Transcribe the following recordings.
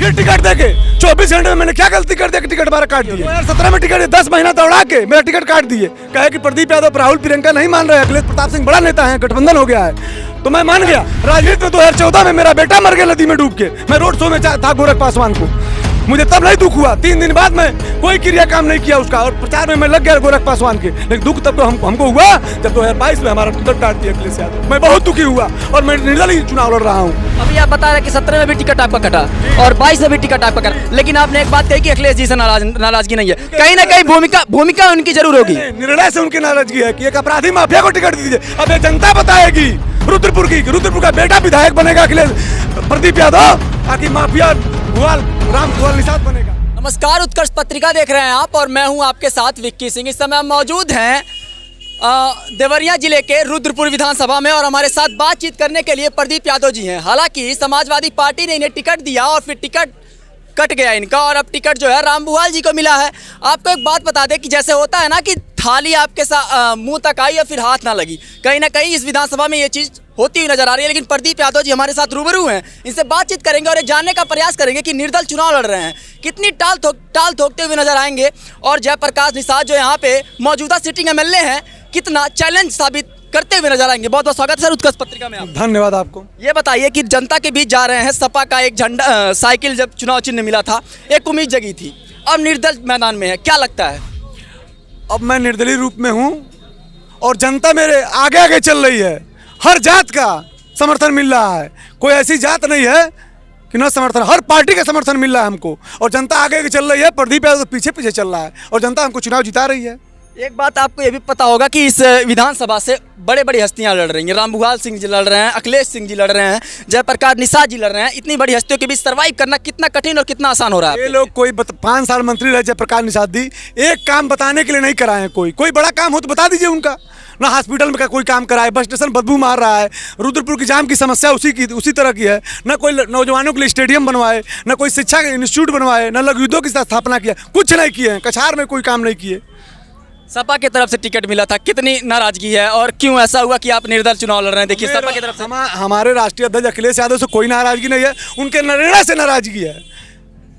फिर टिकट देके 24 घंटे में मैंने क्या गलती कर दिया कि टिकट हमारा काट दिए। 2017 में टिकट 10 महीना दौड़ा के मेरा टिकट काट दिए। कहे कि प्रदीप यादव राहुल प्रियंका नहीं मान रहे, अखिलेश प्रताप सिंह बड़ा नेता है, गठबंधन हो गया है, तो मैं मान गया। राजनीति में 2014 में मेरा बेटा मर गया नदी में डूब के, मैं रोड शो में था गोरख पासवान को, मुझे तब नहीं दुख हुआ। 3 दिन बाद में कोई क्रिया काम नहीं किया उसका, और प्रचार में मैं लग गया गोरख पासवान के। लेकिन दुख तब तो हमको हुआ जब 2022 में हमारा टिकट काट दिया अखिलेश यादव। मैं बहुत दुखी हुआ और मैं निर्दलीय चुनाव लड़ रहा हूँ। अभी आप बता रहे हैं कि 17 में भी टिकट आपका कटा और 22 में भी टिकट आपका कटा, लेकिन आपने एक बात कही कि अखिलेश जी से नाराजगी नहीं है। कहीं ना कहीं भूमिका उनकी जरूर होगी। निर्णय से उनकी नाराजगी है कि एक अपराधी माफिया को टिकट दीजिए। अब ये जनता बताएगी रुद्रपुर का बेटा विधायक बनेगा अखिलेश प्रदीप यादव, ताकि माफिया राम भुआल निषाद बनेगा। नमस्कार, उत्कर्ष पत्रिका देख रहे हैं आप और मैं हूं आपके साथ विक्की सिंह। इस समय हम मौजूद हैं देवरिया जिले के रुद्रपुर विधानसभा में और हमारे साथ बातचीत करने के लिए प्रदीप यादव जी हैं। हालांकि समाजवादी पार्टी ने इन्हें टिकट दिया और फिर टिकट कट गया इनका, और अब टिकट जो है राम भुआल जी को मिला है। आपको एक बात बता दें कि जैसे होता है ना कि थाली आपके मुंह तक आई या फिर हाथ ना लगी, कहीं ना कहीं इस विधानसभा में ये चीज़ होती हुई नजर आ रही है। लेकिन प्रदीप यादव जी हमारे साथ रूबरू हैं, इनसे बातचीत करेंगे और ये जानने का प्रयास करेंगे कि निर्दल चुनाव लड़ रहे हैं, कितनी टाल ठोकते हुए नजर आएंगे, और जयप्रकाश निषाद जो यहाँ पे मौजूदा सिटिंग एमएलए हैं कितना चैलेंज साबित करते हुए नजर आएंगे। बहुत बहुत स्वागत है सर उत्कर्ष पत्रिका में। आप धन्यवाद आपको। ये बताइए कि जनता के बीच जा रहे हैं, सपा का एक झंडा साइकिल जब चुनाव चिन्ह मिला था एक उम्मीद जगी थी, अब निर्दल मैदान में है, क्या लगता है? अब मैं निर्दलीय रूप में हूँ और जनता मेरे आगे आगे चल रही है। हर जात का समर्थन मिल रहा है, कोई ऐसी जात नहीं है कि न समर्थन, हर पार्टी का समर्थन मिल रहा है हमको, और जनता आगे आगे चल रही है। प्रदीप यादव पीछे पीछे चल रहा है और जनता हमको चुनाव जिता रही है। एक बात आपको ये भी पता होगा कि इस विधानसभा से बड़े बड़ी हस्तियां लड़ रही हैं। राम भुआल सिंह जी लड़ रहे हैं, अखिलेश सिंह जी लड़ रहे हैं, जयप्रकाश निषाद जी लड़ रहे हैं। इतनी बड़ी हस्तियों के बीच सर्वाइव करना कितना कठिन और कितना आसान हो रहा है? ये लोग कोई 5 साल मंत्री रहे जयप्रकाश निषाद जी, एक काम बताने के लिए नहीं कराए। कोई बड़ा काम हो तो बता दीजिए उनका। ना हॉस्पिटल में का कोई काम कराए, बस स्टेशन बदबू मार रहा है, रुद्रपुर की जाम की समस्या उसी तरह की है। न कोई नौजवानों के लिए स्टेडियम बनवाए, न कोई शिक्षा इंस्टीट्यूट बनवाए, न लघु उद्योग की स्थापना किया, कुछ नहीं किए हैं। कछार में कोई काम नहीं किए। सपा की तरफ से टिकट मिला था, कितनी नाराजगी है और क्यों ऐसा हुआ कि आप निर्दल चुनाव लड़ रहे हैं? देखिए सपा की तरफ से हमारे राष्ट्रीय अध्यक्ष अखिलेश यादव से कोई नाराजगी नहीं है, उनके निर्णय से नाराजगी है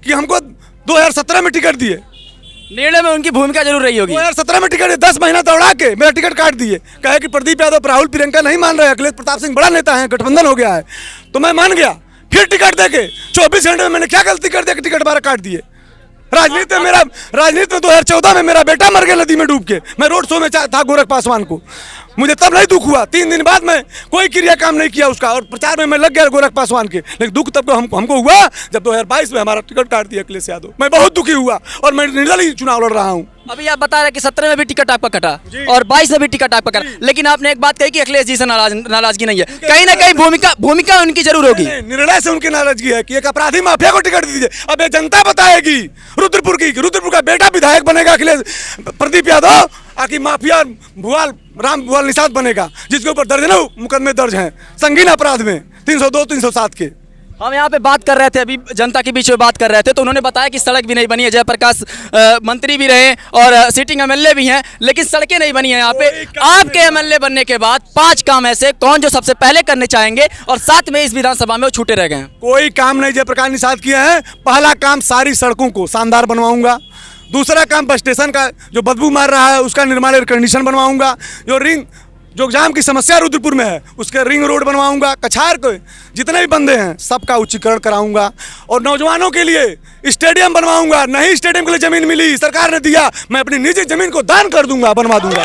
कि हमको 2017 में टिकट दिए। निर्णय में उनकी भूमिका जरूर रही होगी। 2017 में टिकट 10 महीना दौड़ा के मेरा टिकट काट दिए। कहे कि प्रदीप यादव राहुल प्रियंका नहीं मान रहे, अखिलेश प्रताप सिंह बड़ा नेता है, गठबंधन हो गया है, तो मैं मान गया। फिर टिकट देके 24 घंटे में मैंने क्या गलती कर दिया कि टिकट हमारा काट दिए। राजनीति में 2014 में मेरा बेटा मर गया नदी में डूब के, मैं रोड शो में था गोरख पासवान को, मुझे तब नहीं दुख हुआ। 3 दिन बाद में कोई क्रिया काम नहीं किया उसका, और प्रचार में मैं लग गया गोरख पासवान के। लेकिन दुख तब तो हमको हुआ जब 2022 में हमारा टिकट काट दिया अखिलेश यादव। मैं बहुत दुखी हुआ और मैं निर्दलीय चुनाव लड़ रहा हूँ। अभी आप बता रहे हैं कि 17 में भी टिकट आपका कटा और 22 में भी टिकट आपका कटा, लेकिन आपने एक बात कही कि अखिलेश जी से नाराजगी नहीं है। कहीं ना कहीं भूमिका उनकी जरूर होगी। निर्णय से उनकी नाराजगी है कि एक अपराधी माफिया को टिकट दीजिए। अब ये जनता बताएगी रुद्रपुर का बेटा विधायक बनेगा अखिलेश प्रदीप यादव, ताकि माफिया राम भुआल निषाद बनेगा, जिसके ऊपर दर्जनों मुकदमे दर्ज हैं संगीन अपराध में 302 307 के। हम यहाँ पे बात कर रहे थे, अभी जनता के बीच में बात कर रहे थे, तो उन्होंने बताया कि सड़क भी नहीं बनी है। जयप्रकाश मंत्री भी रहे और सिटिंग एमएलए भी हैं, लेकिन सड़कें नहीं बनी है यहाँ पे। आपके एमएलए बनने के बाद 5 काम ऐसे कौन जो सबसे पहले करने चाहेंगे और साथ में इस विधानसभा में वो छूटे रह गए हैं? कोई काम नहीं जयप्रकाश निषाद किए हैं। पहला काम, सारी सड़कों को शानदार बनवाऊंगा। दूसरा काम, बस स्टेशन का जो बदबू मार रहा है उसका निर्माण एयर कंडीशन बनवाऊंगा। जो जाम की समस्या रुद्रपुर में है उसके रिंग रोड बनवाऊंगा। कछार के जितने भी बंदे हैं सबका उच्चीकरण कराऊंगा, और नौजवानों के लिए स्टेडियम बनवाऊंगा। नहीं स्टेडियम के लिए जमीन मिली, सरकार ने दिया, मैं अपनी निजी जमीन को दान कर दूंगा, बनवा दूंगा।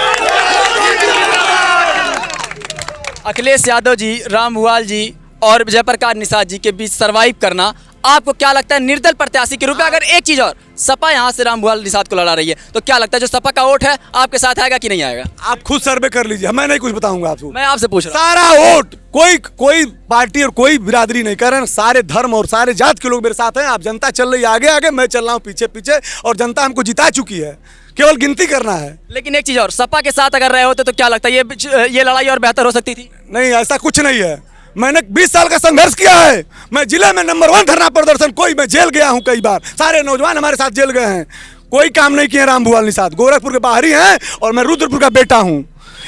अखिलेश यादव जी, राम भुआल जी और जयप्रकाश निषाद जी के बीच सर्वाइव करना, आपको क्या लगता है निर्दल प्रत्याशी के रूप में? अगर एक चीज और, सपा यहाँ से राम भुआल निषाद को लड़ा रही है, तो क्या लगता है जो सपा का वोट है आपके साथ आएगा कि नहीं आएगा? आप खुद सर्वे कर लीजिए, मैं नहीं कुछ बताऊंगा आपको। मैं आपसे पूछ रहा हूँ। सारा वोट, कोई पार्टी और कोई बिरादरी नहीं कर रहे हैं, सारे धर्म और सारे जात के लोग मेरे साथ हैं। आप जनता चल रही है आगे आगे, मैं चल रहा हूँ पीछे पीछे, और जनता हमको जिता चुकी है, केवल गिनती करना है। लेकिन एक चीज और, सपा के साथ अगर रहे होते तो क्या लगता है ये लड़ाई और बेहतर हो सकती थी? नहीं, ऐसा कुछ नहीं है। मैंने 20 साल का संघर्ष किया है। मैं जिले में नंबर 1 धरना प्रदर्शन, मैं जेल गया हूं कई बार, सारे नौजवान हमारे साथ जेल गए हैं। कोई काम नहीं किए राम भुआल निषाद, गोरखपुर के बाहरी हैं और मैं रुद्रपुर का बेटा हूं।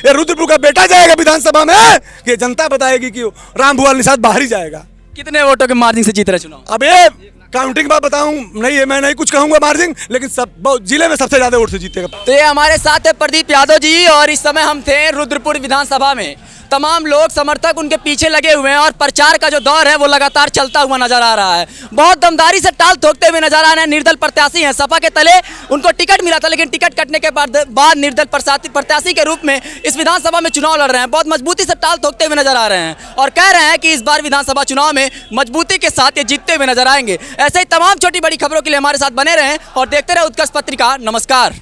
ये रुद्रपुर का बेटा जाएगा विधानसभा में, कि जनता बताएगी कि राम भुआल निषाद बाहरी जाएगा। कितने वोटों के मार्जिन से जीत रहे चुनाव? अब ये काउंटिंग बात बताऊं नहीं है, मैं नहीं कुछ कहूंगा मार्जिन, लेकिन सब बहुत जिले में सबसे ज्यादा वोट से जीतेगा। तो ये हमारे साथ है प्रदीप यादव जी और इस समय हम थे रुद्रपुर विधानसभा में। तमाम लोग समर्थक उनके पीछे लगे हुए हैं और प्रचार का जो दौर है वो लगातार चलता हुआ नजर आ रहा है। बहुत दमदारी से टाल ठोकते हुए नजर आ रहे हैं। निर्दल प्रत्याशी हैं, सपा के तले उनको टिकट मिला था, लेकिन टिकट कटने के बाद निर्दल प्रत्याशी के रूप में इस विधानसभा में चुनाव लड़ रहे हैं। बहुत मजबूती से टाल ठोकते हुए नजर आ रहे हैं और कह रहे हैं कि इस बार विधानसभा चुनाव में मजबूती के साथ ये जीतते हुए नजर आएंगे। ऐसे ही तमाम छोटी बड़ी खबरों के लिए हमारे साथ बने रहें और देखते रहे उत्कर्ष पत्रिका। नमस्कार।